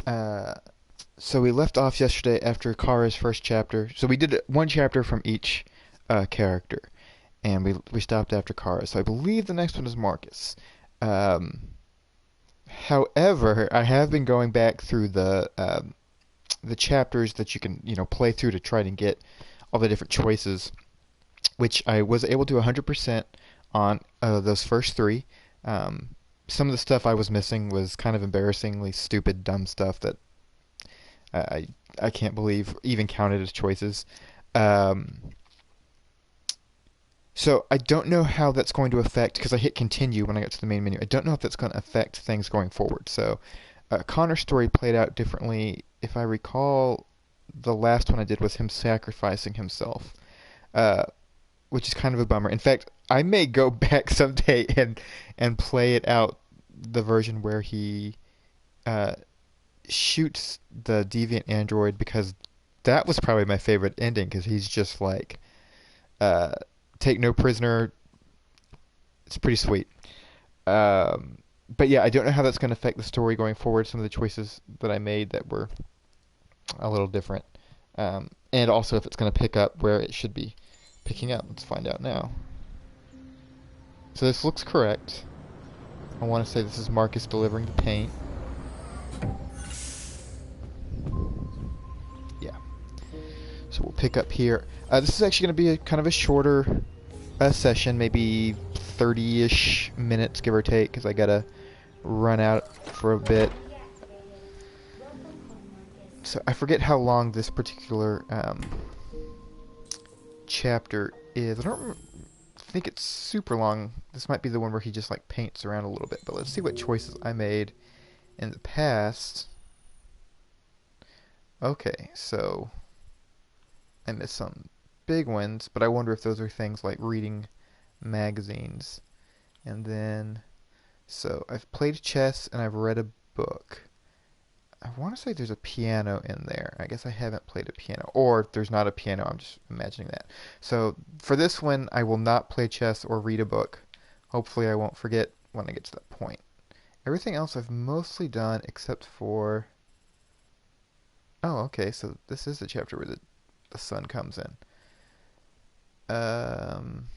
Uh, so we left off yesterday after Kara's first chapter. So we did one chapter from each character, and we stopped after Kara. So I believe the next one is Marcus. Um, However, I have been going back through the chapters that you can play through to try and get all the different choices, which I was able to 100% on those first three. Um, some of the stuff I was missing was kind of embarrassingly stupid, dumb stuff that I I can't believe even counted as choices. Um, so I don't know how that's going to affect because I hit continue when I got to the main menu. I don't know if that's going to affect things going forward. So Connor's story played out differently. If I recall, the last one I did was him sacrificing himself, uh, which is kind of a bummer. In fact, I may go back someday and play it out, the version where he uh, shoots the deviant android, because that was probably my favorite ending because he's just like uh, take no prisoner. It's pretty sweet. Um, but yeah, I don't know how that's going to affect the story going forward. Some of the choices that I made that were a little different, and also if it's going to pick up where it should be picking up. Let's find out now. So this looks correct. I want to say this is Marcus delivering the paint. Yeah. So we'll pick up here. This is actually going to be a kind of a shorter session, maybe 30-ish minutes, give or take, because I gotta run out for a bit. So I forget how long this particular chapter is. I don't think it's super long. This might be the one where he just like paints around a little bit. But let's see what choices I made in the past. Okay, so I missed some big ones, but I wonder if those are things like reading magazines. And then, so I've played chess and I've read a book. I want to say there's a piano in there. I guess I haven't played a piano. Or there's not a piano, I'm just imagining that. So for this one, I will not play chess or read a book. Hopefully I won't forget when I get to that point. Everything else I've mostly done except for... Oh, okay, so this is the chapter where the sun comes in. Um,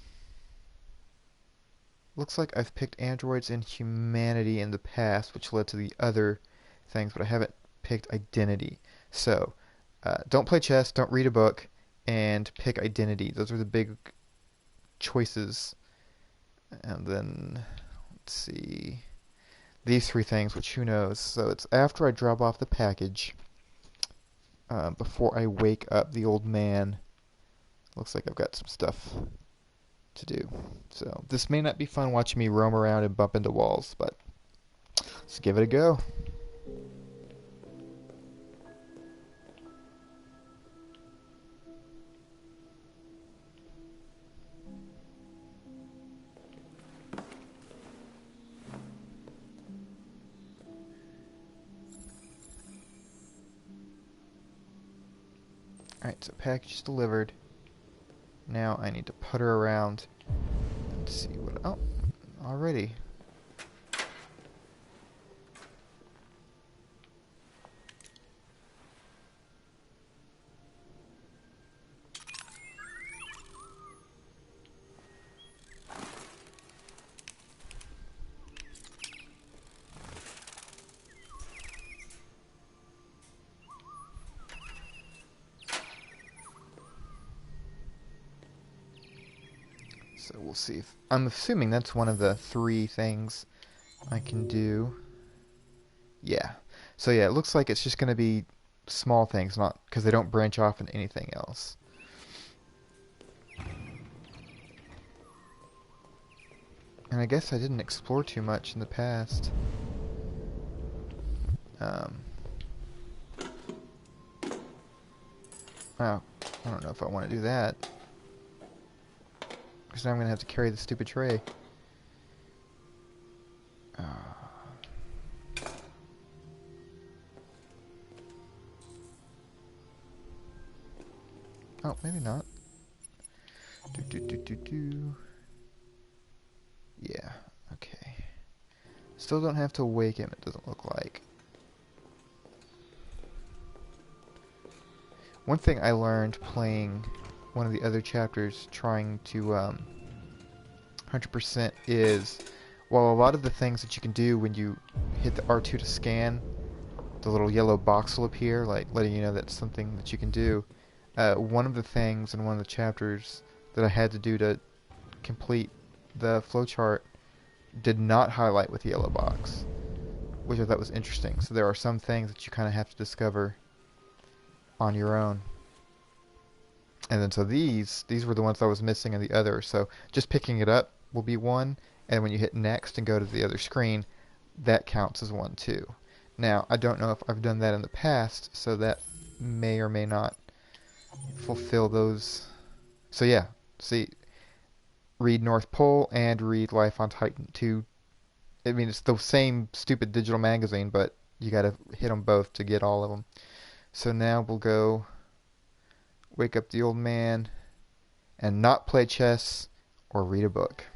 Looks like I've picked androids and humanity in the past, which led to the other things, but I haven't picked identity. So, don't play chess, don't read a book, and pick identity. Those are the big choices. And then, let's see, these three things, which who knows. So it's after I drop off the package, before I wake up the old man. Looks like I've got some stuff to do. So this may not be fun watching me roam around and bump into walls, but let's give it a go. Alright, so package is delivered. Now I need to putter around and see what... Oh, already. So we'll see if... I'm assuming that's one of the three things I can do. Yeah. So yeah, it looks like it's just going to be small things, not because they don't branch off into anything else. And I guess I didn't explore too much in the past. Um, oh, I don't know if I want to do that. Because now I'm going to have to carry the stupid tray. Uh, oh, maybe not. Do. Yeah, okay. Still don't have to wake him, it doesn't look like. One thing I learned playing one of the other chapters, trying to 100% is, while a lot of the things that you can do when you hit the R2 to scan, the little yellow box will appear, like letting you know that's something that you can do. One of the things in one of the chapters that I had to do to complete the flowchart did not highlight with the yellow box, which I thought was interesting. So there are some things that you kind of have to discover on your own. And then so these were the ones I was missing in the other. So just picking it up will be one, and when you hit next and go to the other screen, that counts as one too. Now, I don't know if I've done that in the past, so that may or may not fulfill those. So yeah, see, read North Pole and read Life on Titan 2. I mean, it's the same stupid digital magazine, but you gotta hit them both to get all of them. So now we'll go wake up the old man and not play chess or read a book.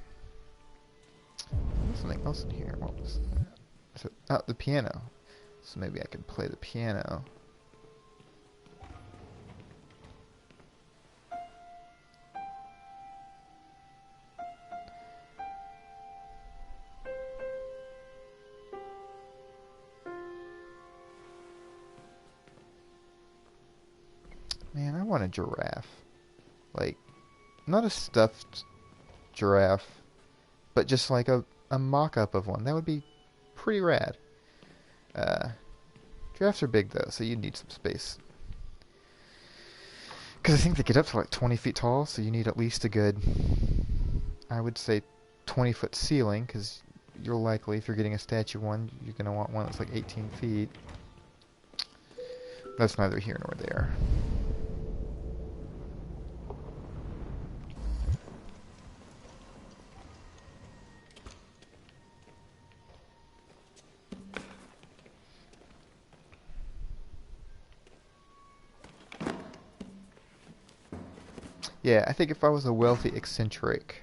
There's something else in here. What was that? So, oh, the piano. So maybe I could play the piano. Man, I want a giraffe. Like, not a stuffed giraffe, but just like a mock-up of one. That would be pretty rad. Uh, Giraffes are big though, so you need some space. Because I think they get up to like 20 feet tall, so you need at least a good, I would say, 20-foot ceiling, because you're likely, if you're getting a statue one, you're going to want one that's like 18 feet. That's neither here nor there. Yeah, I think if I was a wealthy eccentric,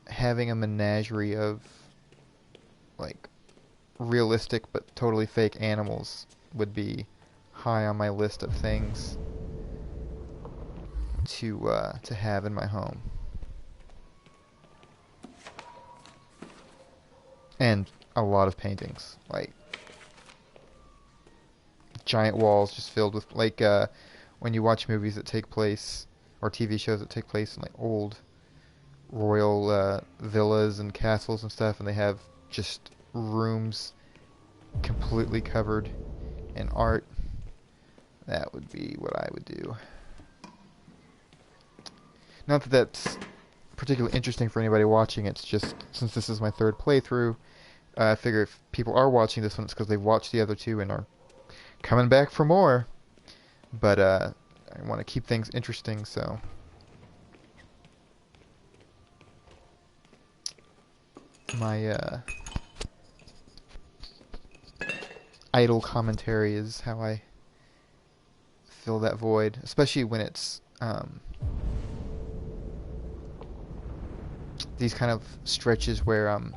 having a menagerie of, like, realistic but totally fake animals would be high on my list of things to have in my home. And a lot of paintings, like giant walls just filled with like when you watch movies that take place or TV shows that take place in like old royal villas and castles and stuff, and they have just rooms completely covered in art. That would be what I would do. Not that that's particularly interesting for anybody watching. It's just since this is my third playthrough, I figure if people are watching this one, it's because they've watched the other two and are coming back for more. But I want to keep things interesting, so my idle commentary is how I fill that void, especially when it's these kind of stretches where I'm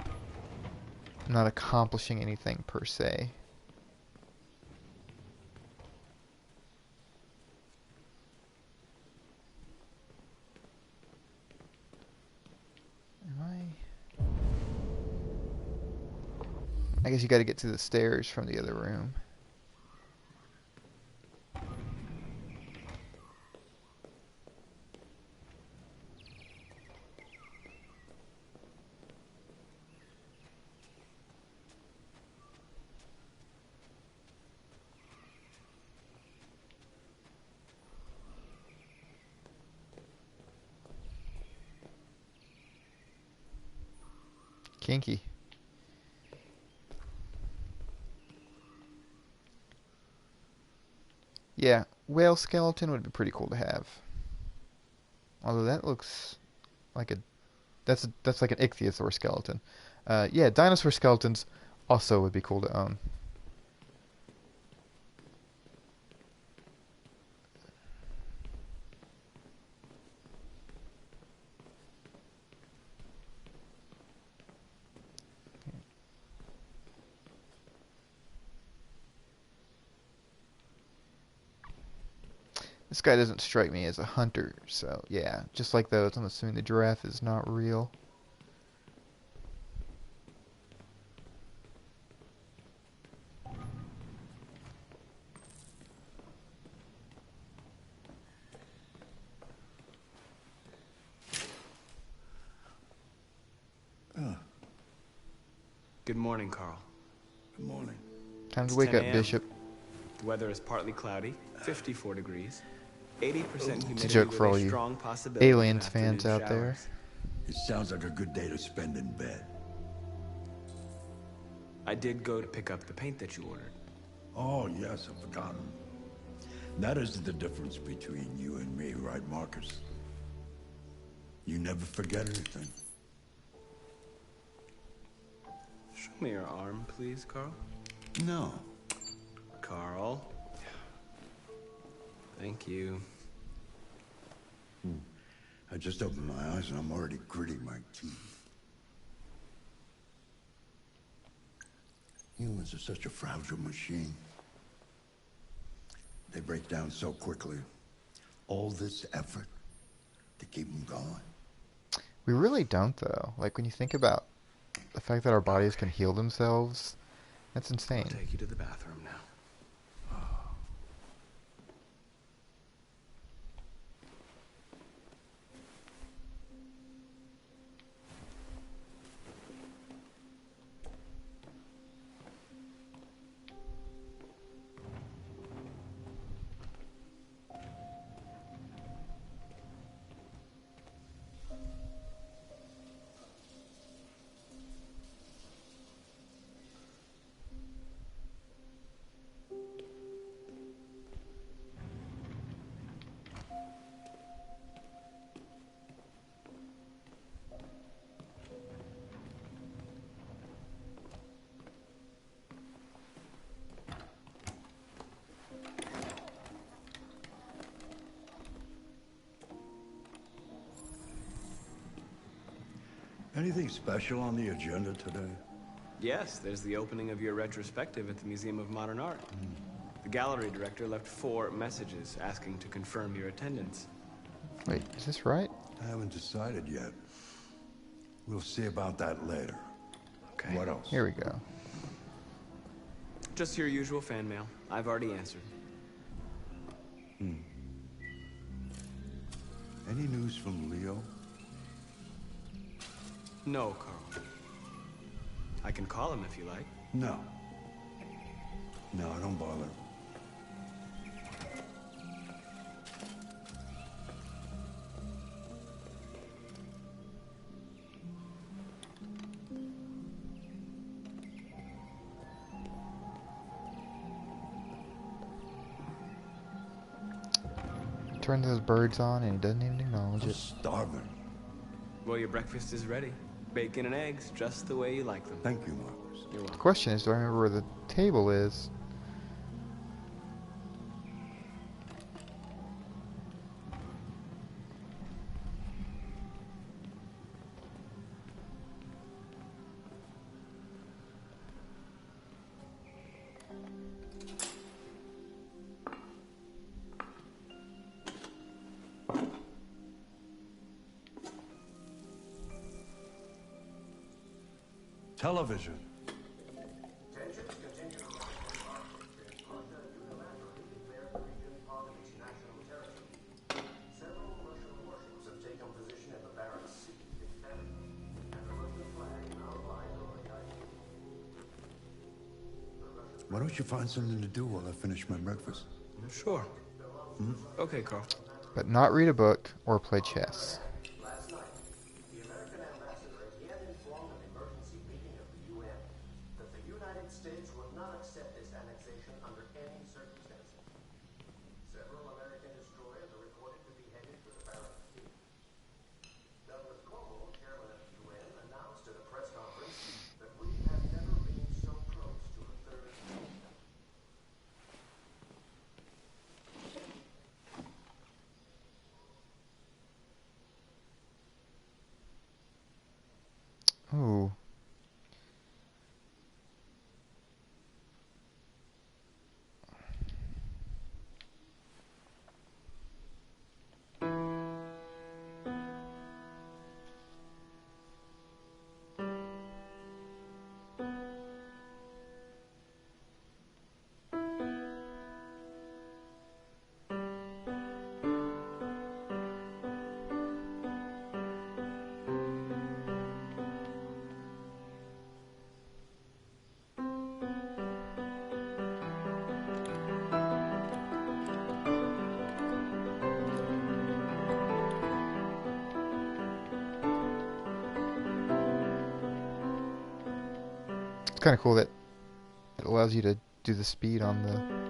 not accomplishing anything per se. Am I guess you got to get to the stairs from the other room. Kinky. Yeah, whale skeleton would be pretty cool to have. Although that looks like a that's like an ichthyosaur skeleton. Yeah, dinosaur skeletons also would be cool to own. This guy doesn't strike me as a hunter, so yeah, just like those, I'm assuming the giraffe is not real. Good morning, Carl. Good morning. Time to It's wake 10 up, a.m. Bishop. The weather is partly cloudy, 54 degrees, 80% It's a humidity joke with for a all you strong possibility of Aliens afternoon fans out there. showers. It sounds like a good day to spend in bed. I did go to pick up the paint that you ordered. Oh, yes, I've forgotten. That is the difference between you and me, right, Marcus? You never forget anything. Show me your arm, please, Carl. No. Carl. Thank you. I just opened my eyes and I'm already gritting my teeth. Humans are such a fragile machine. They break down so quickly. All this effort to keep them going. We really don't, though. Like, when you think about the fact that our bodies can heal themselves, that's I'll insane. take you to the bathroom now. Anything special on the agenda today? Yes, there's the opening of your retrospective at the Museum of Modern Art. The gallery director left 4 messages asking to confirm your attendance. Wait, is this right? I haven't decided yet. We'll see about that later. Okay. What else? Here we go. Just your usual fan mail. I've already answered. Any news from Leo? No, Carl. I can call him if you like. No. No, don't bother. Turn those birds on and he doesn't even acknowledge I'm it. starving. Well, your breakfast is ready. Bacon and eggs, just the way you like them. Thank you, Marcus. You're The welcome. question is, do I remember where the table is? Television. Tensions continue to rise in Russia unilaterally declared the region part of its national territory. Several Russian warships have taken position in the Barents Sea, and the Russian flag now flies over the island. Why don't you find something to do while I finish my breakfast? Sure. Okay, Carl. But not read a book or play chess. Last night, the American ambassador again informed an emergency meeting of the UN that the United States would not accept this annexation under any circumstances. Several American destroyers are reported to be headed for the Barents Sea. Douglas Cornwall, chairman of the UN, announced at a press conference that we have never been so close to a third kingdom. Ooh. It's kind of cool that it allows you to do the speed on the...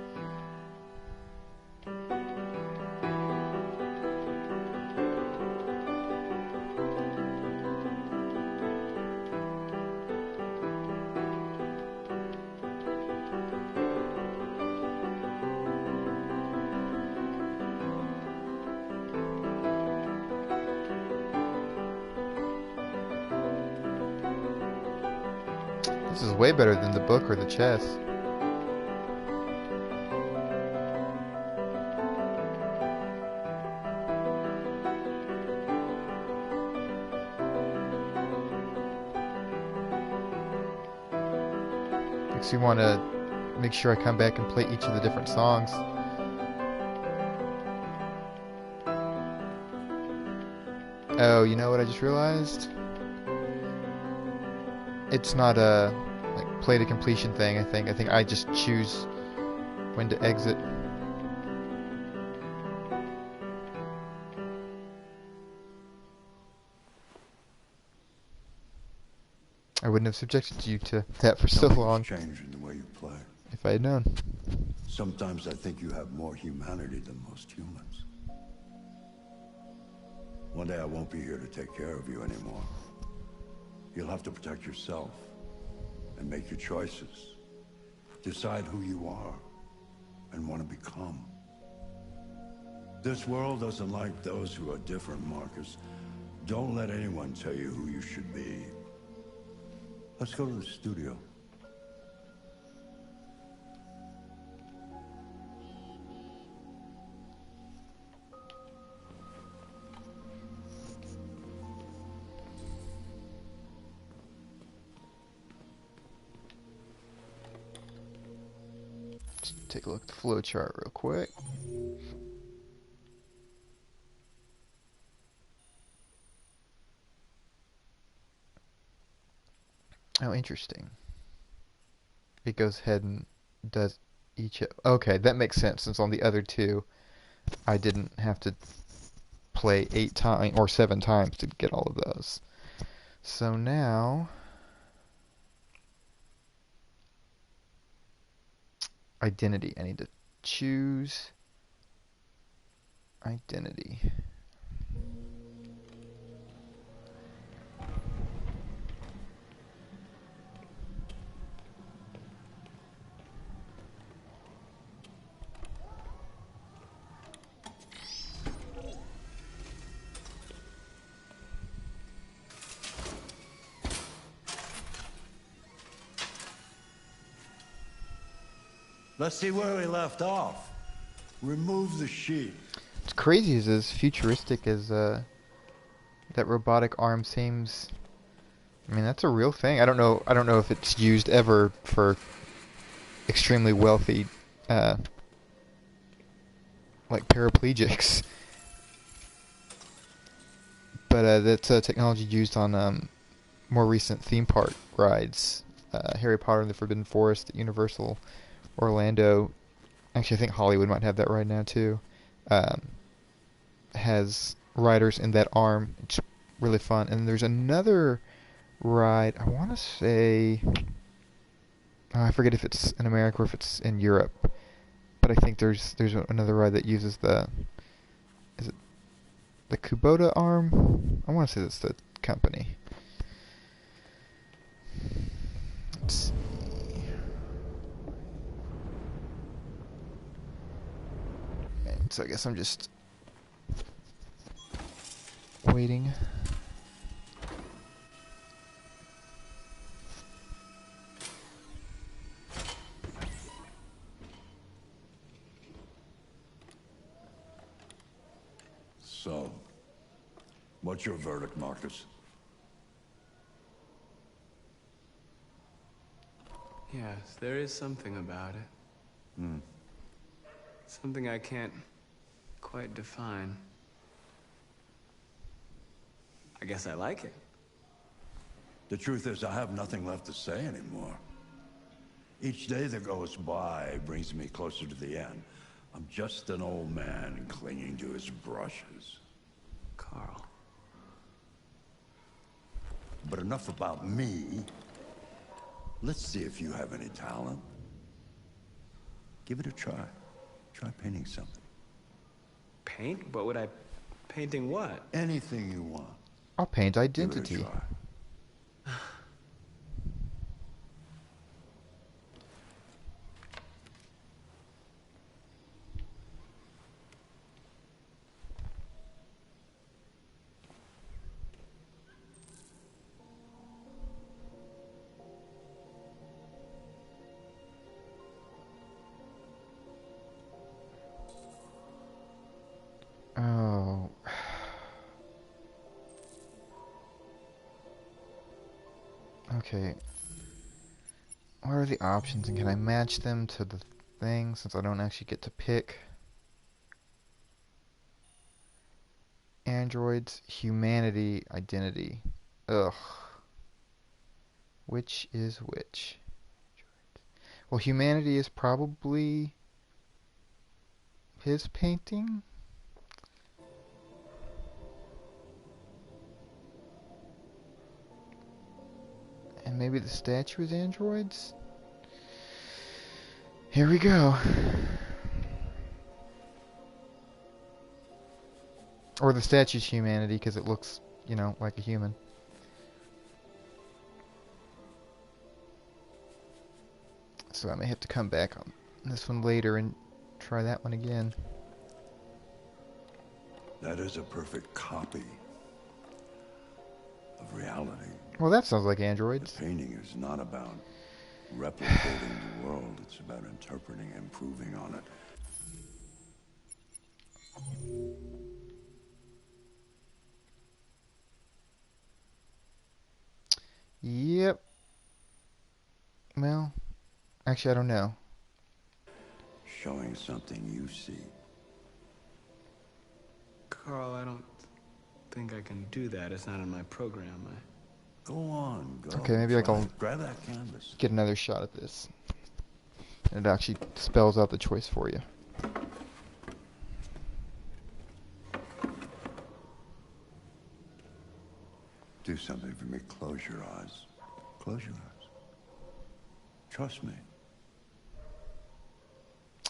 This is way better than the book or the chess. Makes me want to make sure I come back and play each of the different songs. Oh, you know what I just realized? It's not a like play to completion thing, I think. I think I just choose when to exit. I wouldn't have subjected you to that for so long Changing the way you play. if I had known. Sometimes I think you have more humanity than most humans. One day I won't be here to take care of you anymore. You'll have to protect yourself and make your choices. Decide who you are and want to become. This world doesn't like those who are different, Marcus. Don't let anyone tell you who you should be. Let's go to the studio. Just take a look at the flow chart real quick. Oh, interesting. It goes ahead and does each... Okay, that makes sense, since on the other two, I didn't have to play 8 times or 7 times to get all of those. So now... Identity. I need to choose... Identity. Let's see where we left off. Remove the sheet. What's crazy is as futuristic as that robotic arm seems. I mean, that's a real thing. I don't know if it's used ever for extremely wealthy, like paraplegics. But that's technology used on more recent theme park rides. Harry Potter and the Forbidden Forest at Universal Orlando. Actually, I think Hollywood might have that right now too. Has riders in that arm. It's really fun. And there's another ride. I want to say, I forget if it's in America or if it's in Europe. But I think there's another ride that uses the, is it the Kubota arm? I want to say that's the company. Let's see. So I guess I'm just waiting. So, what's your verdict, Marcus? Yes, there is something about it. Something I can't quite define. I guess I like it. The truth is, I have nothing left to say anymore. Each day that goes by brings me closer to the end. I'm just an old man clinging to his brushes. Carl. But enough about me. Let's see if you have any talent. Give it a try. Try painting something. Paint? What would I... Painting what? Anything you want. I'll paint Give it a identity. try. Oh. Okay. What are the options, and can I match them to the thing since I don't actually get to pick? Androids, humanity, identity. Ugh. Which is which? Well, humanity is probably his painting? And maybe the statue is androids? Here we go. Or the statue's humanity because it looks, you know, like a human. So I may have to come back on this one later and try that one again. That is a perfect copy of reality. Well, that sounds like The androids. painting is not about replicating the world. It's about interpreting and improving on it. Yep. Well, actually, I don't know. Showing something you see. Carl, I don't think I can do that. It's not in my program. Go on, go. Okay, maybe Try I'll it. Grab that canvas. get another shot at this. And it actually spells out the choice for you. Do something for me. Close your eyes. Close your eyes. Trust me.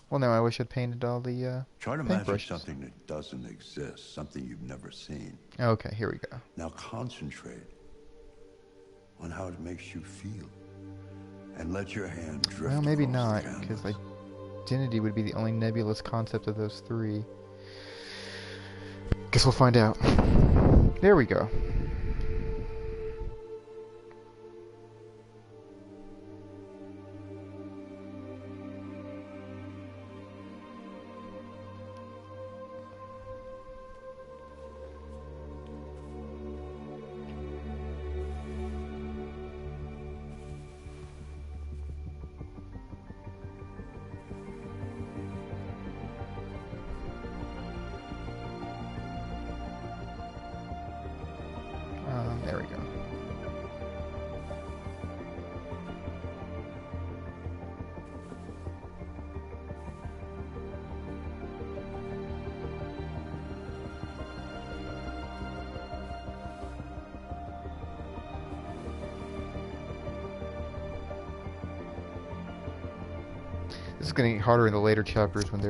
Well, no, I wish I'd painted all the Try to imagine paintbrushes. something that doesn't exist, something you've never seen. Okay, here we go. Now concentrate on how it makes you feel. And let your hand drift Well, maybe across not, the because canvas. identity would be the only nebulous concept of those three. Guess we'll find out. There we go. There we go. This is going to get harder in the later chapters when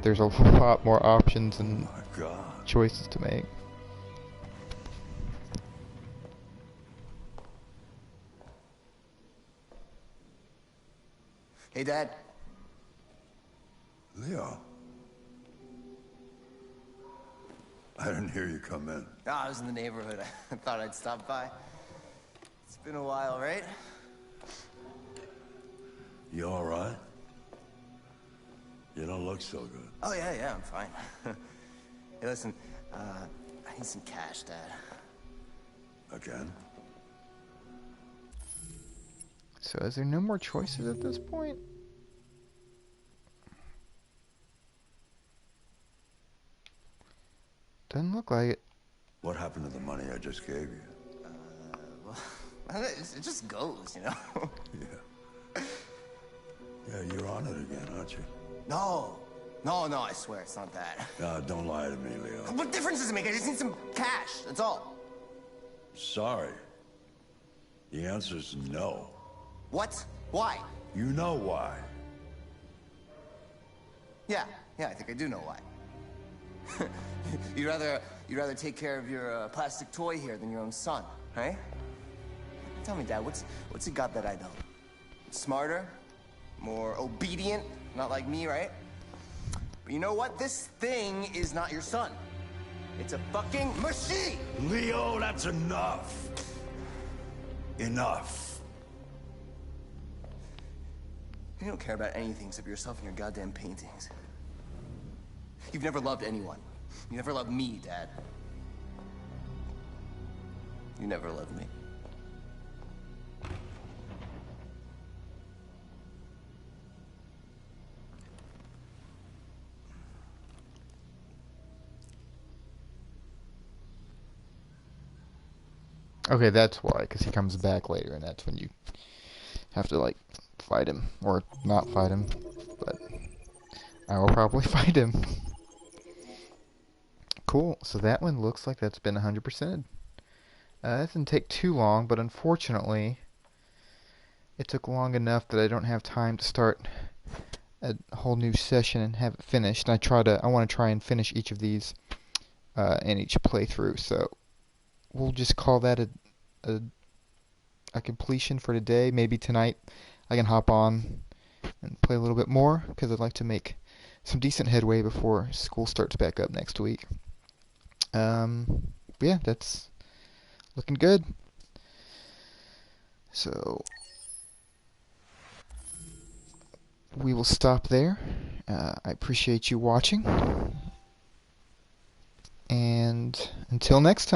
there's a lot more options Oh and my God. choices to make. Hey, Dad. Leo. I didn't hear you come in. Oh, I was in the neighborhood. I thought I'd stop by. It's been a while, right? You all right? You don't look so good. Oh, yeah, I'm fine. Hey, listen, I need some cash, Dad. Again? So is there no more choices at this point? Doesn't look like it. What happened to the money I just gave you? Well, it just goes, you know? Yeah. Yeah, you're on it again, aren't you? No, I swear it's not that. Don't lie to me, Leo. What difference does it make? I just need some cash, that's all. Sorry. The answer's no. What? Why? You know why. Yeah, I think I do know why. You'd rather take care of your plastic toy here than your own son, right? Tell me, Dad, what's he got that I don't? Smarter, more obedient, not like me, right? But you know what? This thing is not your son. It's a fucking machine! Leo, that's enough. Enough. You don't care about anything except yourself and your goddamn paintings. You've never loved anyone. You never loved me, Dad. You never loved me. Okay, that's why, because he comes back later, and that's when you have to, like, fight him. Or not fight him, but I will probably fight him. Cool, so that one looks like that's been 100%. That didn't take too long, but unfortunately, it took long enough that I don't have time to start a whole new session and have it finished. I want to try and finish each of these in each playthrough, so we'll just call that a completion for today. Maybe tonight I can hop on and play a little bit more, because I'd like to make some decent headway before school starts back up next week. Yeah, that's looking good. So we will stop there. I appreciate you watching, and until next time.